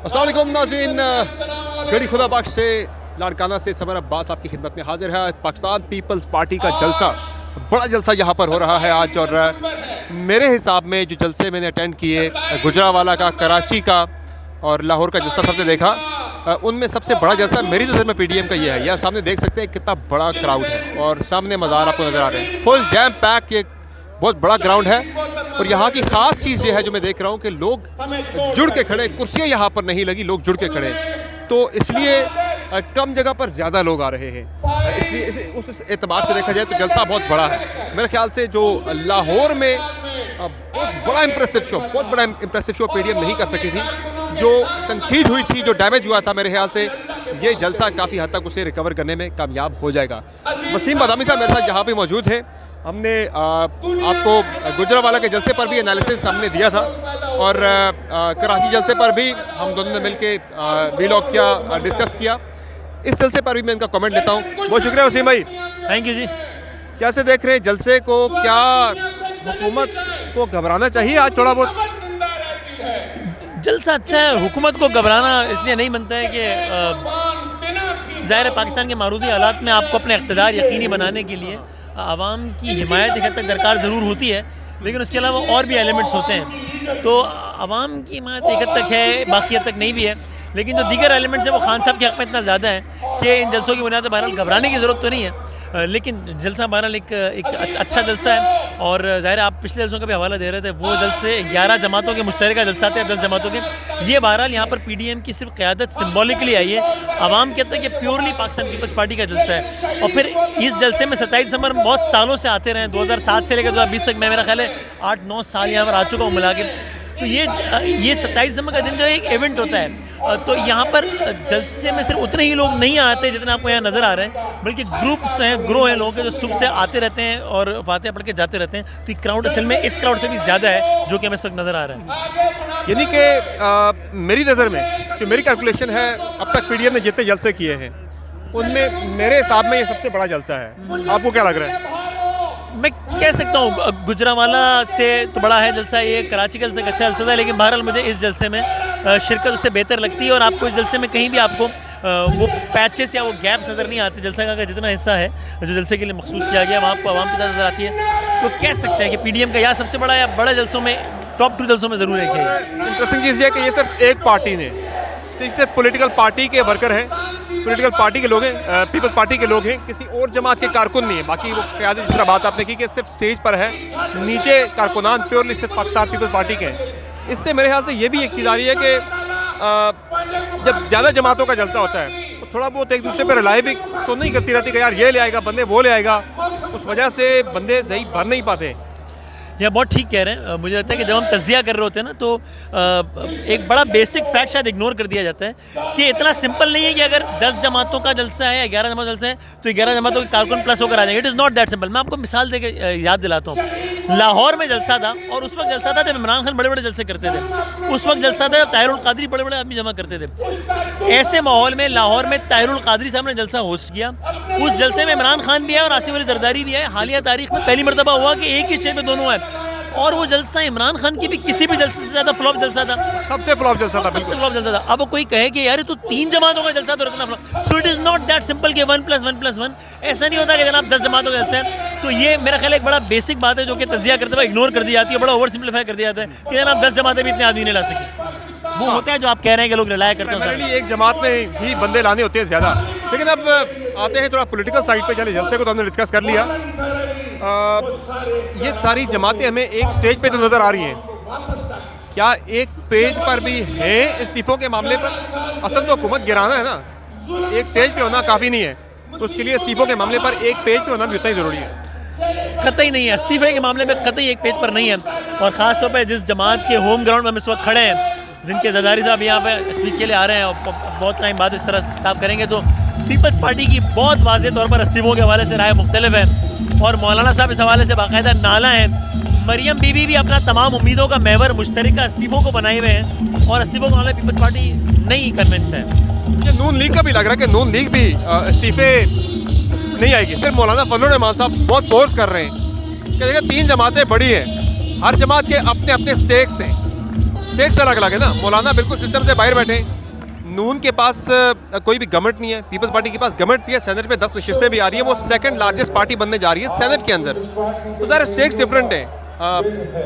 अस्सलाम वालेकुम नाज़रीन, गड़ी खुदा बख्श से लाड़काना से समर अब्बास आपकी खिदमत में हाजिर है। पाकिस्तान पीपल्स पार्टी का जलसा, बड़ा जलसा यहाँ पर हो रहा है आज। और मेरे हिसाब में जो जलसे मैंने अटेंड किए, गुजरावाला का, कराची का और लाहौर का जलसा सबने देखा, उनमें सबसे बड़ा जलसा मेरी नज़र में पीडीएम का ये है। ये आप सामने देख सकते हैं कितना बड़ा क्राउड है और सामने मज़ार आपको नज़र आ रहे हैं, फुल जैम पैक। ये बहुत बड़ा ग्राउंड है और यहाँ की ख़ास चीज़ ये है जो मैं देख रहा हूँ कि लोग जुड़ के खड़े, कुर्सियाँ यहाँ पर नहीं लगी, लोग जुड़ के खड़े, तो इसलिए कम जगह पर ज़्यादा लोग आ रहे हैं। इसलिए उस एतबार से देखा जाए तो जलसा बहुत बड़ा है। मेरे ख्याल से जो लाहौर में बहुत बड़ा इंप्रेसिव शो पीडीएम नहीं कर सकी थी, जो तनकीद हुई थी, जो डैमेज हुआ था, मेरे ख्याल से ये जलसा काफ़ी हद तक उसे रिकवर करने में कामयाब हो जाएगा। वसीम बादामी साहब मेरे साथ यहाँ पे मौजूद हैं। हमने आपको गुजरावाला के जलसे पर भी एनालिसिस हमने दिया था और कराची जलसे पर भी हम दोनों ने मिलकर वीलॉग किया, डिस्कस किया। इस जलसे पर भी मैं इनका कमेंट लेता हूँ। बहुत शुक्रिया वसीम भाई, थैंक यू जी। कैसे देख रहे हैं जलसे को? क्या हुकूमत को घबराना चाहिए आज थोड़ा बहुत? जलसा अच्छा है, हुकूमत को घबराना इसलिए नहीं बनता है कि ज़ाहिर है पाकिस्तान के मारूती हालात में आपको अपने इक़्तिदार यकीनी बनाने के लिए आवाम की हिमायत एक हद तक दरकार ज़रूर होती है, लेकिन उसके अलावा और भी एलिमेंट्स होते हैं। तो आवाम की हिमायत एक हद तक है, बाकी हद तक नहीं भी है, लेकिन जो दीगर एलिमेंट्स हैं वो खान साहब के हक़ में इतना ज़्यादा है कि इन जलसों की बुनियाद पर बहरहाल घबराने की ज़रूरत तो नहीं है। लेकिन जलसा बहरहाल एक अच्छा जलसा है। और ज़ाहिर आप पिछले जलसों का भी हवाला दे रहे थे, वो जलसे 11 जमातों के मुश्तरका जलसा थे, 10 जमातों के। ये बहरहाल यहाँ पर पीडीएम की सिर्फ क़यादत सिम्बॉलिकली आई है। आवाम कहते हैं कि प्योरली पाकिस्तान पीपल्स पार्टी का जलसा है। और फिर इस जलसे में 27 दिसंबर बहुत सालों से आते रहे, 2007 से लेकर 2020 तक मैं, मेरा ख्याल है 8-9 साल यहाँ पर आ चुका हूँ मिला के। तो ये 27 दिसंबर का दिन जो एक इवेंट होता है, तो यहाँ पर जलसे में सिर्फ उतने ही लोग नहीं आते जितने आपको यहाँ नज़र आ रहे हैं, बल्कि ग्रुप्स हैं, ग्रोह हैं लोगों के जो सुबह से आते रहते हैं और फातिहा पढ़ के जाते रहते हैं। तो ये क्राउड असल में इस क्राउड से भी ज़्यादा है जो कि हमें इस वक्त नज़र आ रहा है। यानी कि मेरी नज़र में जो मेरी कैलकुलेशन है, अब तक पीडीएम ने जितने जलसे किए हैं उनमें मेरे हिसाब में ये सबसे बड़ा जलसा है। आपको क्या लग रहा है? मैं कह सकता हूँ गुजरावाला से तो बड़ा है जलसा, ये कराची का जलसा एक अच्छा जलसा था, लेकिन बहरहाल मुझे इस जलसे में शिरकत उससे बेहतर लगती है। और आपको इस जलसे में कहीं भी आपको वो पैचेस या वो गैप्स नज़र नहीं आते। जलसा का जितना हिस्सा है जो जलसे के लिए मखसूस किया गया, वहाँ आपको आवाम की तरह नज़र आती है। तो कह सकते हैं कि पीडीएम का या सबसे बड़ा या बड़ा जलसों में टॉप 2 जलसों में ज़रूर एक है। इंटरेस्टिंग चीज़ ये है कि ये सिर्फ एक पार्टी ने, सिर्फ पॉलिटिकल पार्टी के वर्कर हैं, पॉलिटिकल पार्टी के लोग हैं, पीपल्स पार्टी के लोग हैं, किसी और जमात के कारकुन नहीं है। बाकी वो क़यादत जिस तरह बात आपने की कि सिर्फ स्टेज पर है, नीचे कारकुनान प्योरली सिर्फ पाकिस्तान पीपल्स पार्टी के हैं। इससे मेरे ख्याल से ये भी एक चीज़ आ रही है कि जब ज़्यादा जमातों का जलसा होता है तो थोड़ा बहुत एक दूसरे पर रिलाई भी तो नहीं करती रहती कि यार ये ले आएगा बंदे, वो ले आएगा, उस वजह से बंदे सही भर नहीं पाते। यह बहुत ठीक कह रहे हैं। मुझे लगता है कि जब हम तज़िया कर रहे होते हैं ना, तो एक बड़ा बेसिक फैक्ट शायद इग्नोर कर दिया जाता है कि इतना सिंपल नहीं है कि अगर 10 जमातों का जलसा है या 11 जमातों का जलसा है तो 11 जमातों के कारकुन प्लस होकर आ जाएंगे। It is not that simple. मैं आपको मिसाल दे के याद दिलाता हूँ। लाहौर में जलसा था और उस वक्त जलसा था जब इमरान खान बड़े बड़े जलसे करते थे। उस वक्त जलसा था जब ताहिरुल कादरी बड़े बड़े आदमी जमा करते थे। ऐसे माहौल में लाहौर में ताहिरुल कादरी साहब ने जलसा होस्ट किया। उस जलसे में इमरान खान भी है और आसिफ अली जरदारी भी है। हालिया तारीख में पहली मरतबा हुआ कि एक ही स्टेज पर दोनों है। और वो जलसा इमरान खान की भी किसी भी जलसे से ज़्यादा फ्लॉप जलसा था, सबसे फ्लॉप जलसा था, सबसे फ्लॉप जलसा था। अब कोई कहे कि यार तो 3 जमातों का जलसा तो इतना flop. So it is not that simple कि 1+1+1 ऐसा नहीं होता कि जनाब 10 जमातों का जलसा है। तो ये मेरा ख्याल एक बड़ा बेसिक बात है जो कि तज़िया करते हुए इग्नोर कर दी जाती है, बड़ा ओवर सिंप्लीफाई कर दिया जाता है कि जनाब 10 जमातें भी इतने आदमी नहीं ला सकी। वो होता है जो आप कह रहे हैं कि लोग रिलाय करते हैं, एक जमात में ही बंदे लाने होते हैं ज़्यादा। लेकिन अब आते हैं थोड़ा पॉलिटिकल साइड पे। चले, जलसे को तो हमने डिस्कस कर लिया। ये सारी जमातें हमें एक स्टेज पे तो नज़र आ रही हैं, क्या एक पेज पर भी है इस्तीफ़ों के मामले पर? असल तो हुकूमत गिराना है ना, एक स्टेज पे होना काफ़ी नहीं है, तो उसके लिए इस्तीफ़ों के मामले पर एक पेज पे होना भी उतना ही ज़रूरी है। कतई नहीं है, इस्तीफे के मामले में कतई एक पेज पर नहीं है। और ख़ास तौर पर जिस जमात के होम ग्राउंड में हम इस वक्त खड़े हैं, जिनके जरदारी साहब यहाँ पे स्पीच के लिए आ रहे हैं और बहुत टाइम बाद इस तरह खिताब करेंगे, तो पीपल्स पार्टी की बहुत वाज़ेह तौर पर इस्तीफ़ों के हवाले से राय मुख्तलिफ है। और मौलाना साहब इस हवाले से बाकायदा नाला हैं। मरियम बीबी भी अपना तमाम उम्मीदों का महवर मुश्तरका इस्तीफ़ों को बनाए हुए हैं और इस्तीफ़ों के मामले में पीपल्स पार्टी नहीं कन्विंस है। मुझे नून लीग का भी लग रहा है कि नून लीग भी इस्तीफ़े नहीं आएगी। सिर्फ मौलाना फजलुर रहमान साहब बहुत फोर्स कर रहे हैं कि देखिए 3 जमातें बड़ी हैं, हर जमात के अपने अपने स्टेक्स हैं, स्टेक्स अलग अलग है ना। मौलाना बिल्कुल सिस्टम से बाहर बैठे हैं, नून के पास कोई भी गवर्नमेंट नहीं है, पीपल्स पार्टी के पास गवर्नमेंट भी है, सेनेट में 10 नशिस्तें भी आ रही हैं, वो सेकंड लार्जेस्ट पार्टी बनने जा रही है सेनेट के अंदर। तो सारे स्टेक्स डिफरेंट हैं,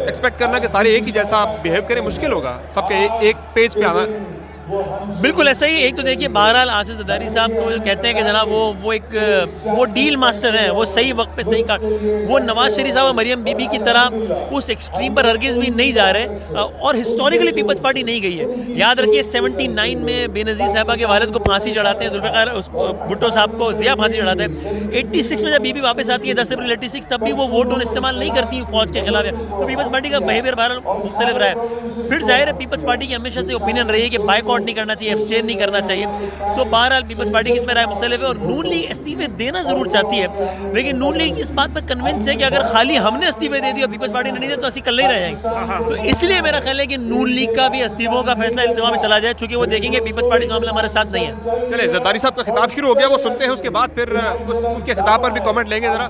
एक्सपेक्ट करना कि सारे एक ही जैसा बिहेव करें मुश्किल होगा, सबके एक पेज पे आना। बिल्कुल ऐसा ही। एक तो देखिए बहरहाल आसिफ जरदारी साहब को जो कहते हैं कि जनाब वो डील मास्टर हैं, वो सही वक्त पे सही काट, वो नवाज शरीफ साहब और मरियम बीबी की तरह उस एक्सट्रीम पर हरगिज़ भी नहीं जा रहे और हिस्टोरिकली पीपल्स पार्टी नहीं गई है। याद रखिए 79 में बेनज़ीर साहबा के वालिद को फांसी चढ़ाते हैं, जुल्फ़िकार भुट्टो साहब को ज़िया फांसी चढ़ाते हैं। 86 में जब बीबी वापस आती है 10 अप्रैल 86, तब भी वो वोट ऑन इस्तेमाल नहीं करती फौज के खिलाफ। तो पीपल्स पार्टी का बिहेवियर बहरहाल मुख्तलिफ रहा है। फिर जाहिर है पीपल्स पार्टी की हमेशा से ओपिनियन रही है कि बाइकआउट नहीं करना चाहिए, एब्सटेन नहीं करना चाहिए। तो बहरहाल पीपल्स पार्टी की इसमें राय मुख्तलिफ है और नून लीग इस्तीफे देना जरूर चाहती है, लेकिन नून लीग इस बात पर कन्विंस है कि अगर खाली हमने इस्तीफे दे दिए और पीपल्स पार्टी ने नहीं दिया तो असली कल नहीं रह जाएंगे। तो इसलिए मेरा ख्याल है कि नून लीग का भी इस्तीफों का फैसला इल्तिमा में चला जाए, चूंकि वो देखेंगे पीपल्स पार्टी का मामला हमारे साथ नहीं है। चले जरदारी साहब का खिताब शुरू हो गया, वो सुनते हैं, उसके बाद फिर उनके खिताब पर भी कमेंट लेंगे जरा।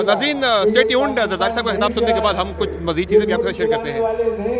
नाज़रीन स्टे ट्यून्ड, जरदारी साहब का खिताब सुनने के बाद हम कुछ मजीद चीज़ें भी आपके साथ शेयर करते हैं।